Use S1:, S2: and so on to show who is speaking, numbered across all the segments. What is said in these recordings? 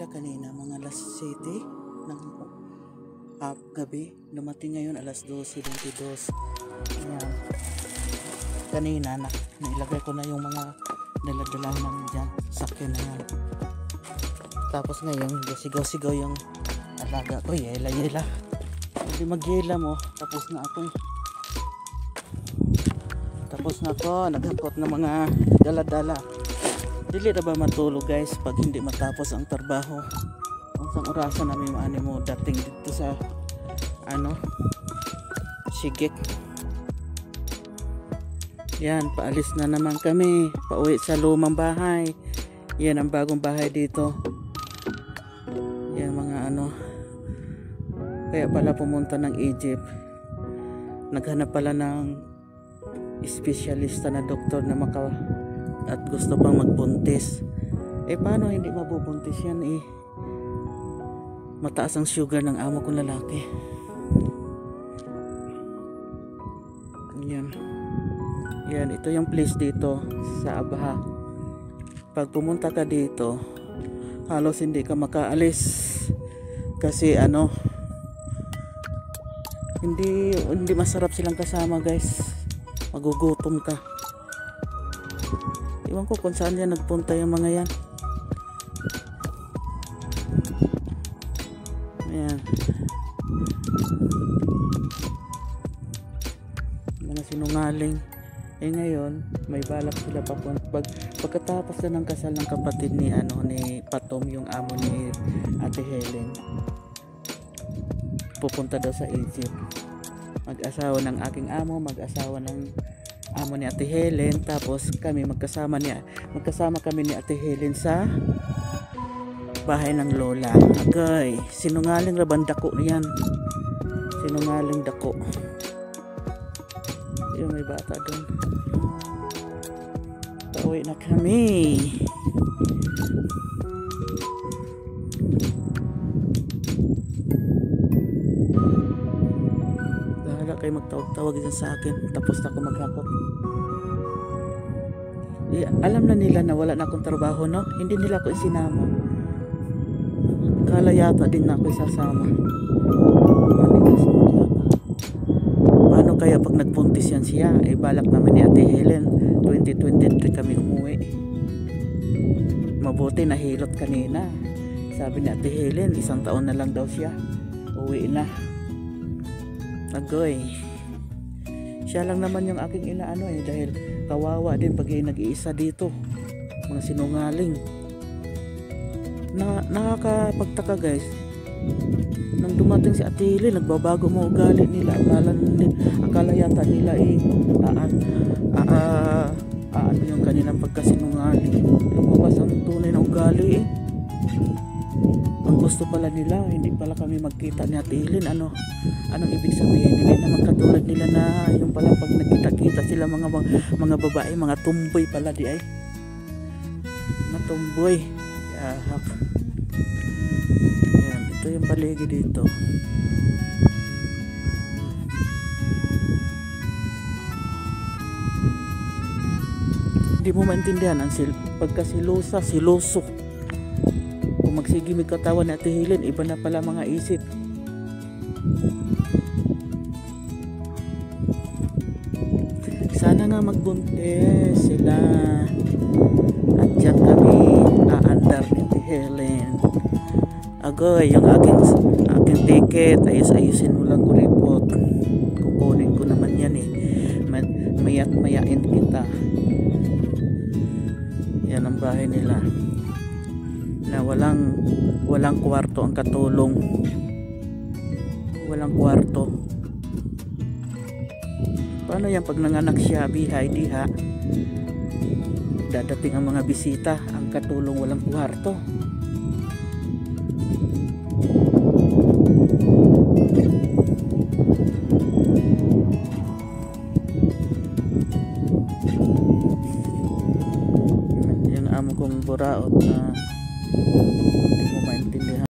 S1: sila kanina, mga alas 7 ng gabi. Dumating ngayon alas 12:22. Ayan. Kanina nailagay ko na yung mga dala-dala namin dyan. Sakyan na yan. Tapos ngayon, sigaw-sigaw yung alaga ko. Yela-yela. Hindi mag-yela mo. Tapos na ako. Naghakot ng mga dala-dala. Dili na ba matulog guys pag hindi matapos ang trabaho? Ang orasan namin maani mo dating dito sa Sigik. Yan, paalis na naman kami. Pauwi sa lumang bahay. Yan ang bagong bahay dito. Yan mga kaya pala pumunta ng Egypt. Naghanap pala ng espesyalista na doktor na at gusto pang magbuntis. Paano hindi mabubuntis yan mataas ang sugar ng amo kong lalaki. Yan, ito yung place dito sa Abaha. Pag pumunta ka dito, halos hindi ka makaalis kasi hindi masarap silang kasama guys. Magugutom ka. Iwan ko kung saan yan nagpunta yung mga yan. Ayan. Mga sinungaling. Ngayon, may balak sila pagkatapos na ng kasal ng kapatid ni Patom, yung amo ni Ate Helen. Pupunta daw sa Egypt. Mag-asawa ng aking amo, mag-asawa ng amo ni Ate Helen, tapos kami magkasama kami ni Ate Helen sa bahay ng lola. Agay, sinungaling raban dako yan. Sinungaling dako. Yung may bata doon. Pauwi na kami. Bahala kayo magtawag-tawag dyan sa akin. Tapos na ako maghakot. Alam na nila na wala na akong trabaho, no? Hindi nila ako isinama. Kala yata din na ako isasama. Paano kaya pag nagbuntis yan siya? Balak naman ni Ate Helen 2023 kami umuwi. Mabuti nahilot kanina. Sabi ni Ate Helen 1 taon na lang daw siya, uwi na. Agoy, siya lang naman yung aking inaano dahil kawawa din pag nag-iisa dito. Mga sinungaling. Nakakapagtaka guys. Nang dumating si Ate Helen, nagbabago mo ugali nila. Akala yata nila yung kanilang pagkasinungaling. Lumabas ang tunay na ugali Ang gusto pala nila, hindi pala kami magkita ni Ate Helen. Anong ibig sabihin? Hindi naman katulad nila na yung pala pag nagkita-kita sila mga babae, mga tumboy pala di ay. Mga tumboy. Yahak. Ayan, ito yung paligid dito. Hindi mo maintindihan ang siloso. Kung magsigimig katawan ni Ate Helen, iba na pala mga isip. Sana nga magbuntis sila. At dyan kami aandar ni Ate Helen. Agoy, yung aking ticket, ayusin mo lang ko report. Kukunin ko naman yan mayain kita. Yan ang bahay nila na walang kwarto ang katulong. Walang kwarto. Paano yan pag nanganak siya, bihay, diha? Dadating ang mga bisita, ang katulong walang kwarto. Yung amo kong buraot na hindi mo maintindihan.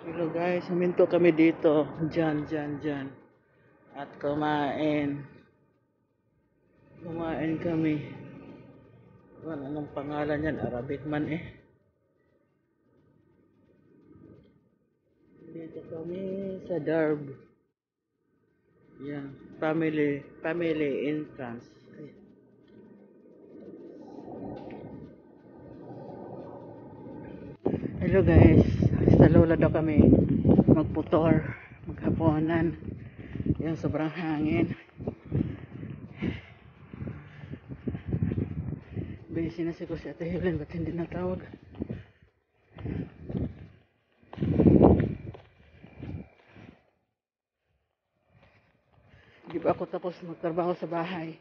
S1: Hello guys, huminto kami dito. Diyan. At kumain. Kumain kami. Anong pangalan yan? Arabic man eh. Dito kami sa Darb. Yan. Family entrance. Ayan. Hello guys. Sa Lola daw kami magputor. Maghapunan. Yan, sobrang hangin. Busy na si Ate Helen. Ba't hindi natawag? Hindi pa ako tapos magtrabaho sa bahay.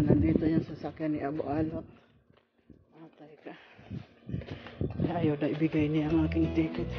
S1: Nandito yung sasakyan ni Abu Alot. Atay ka. Ayaw na ibigay niya ang aking ticket.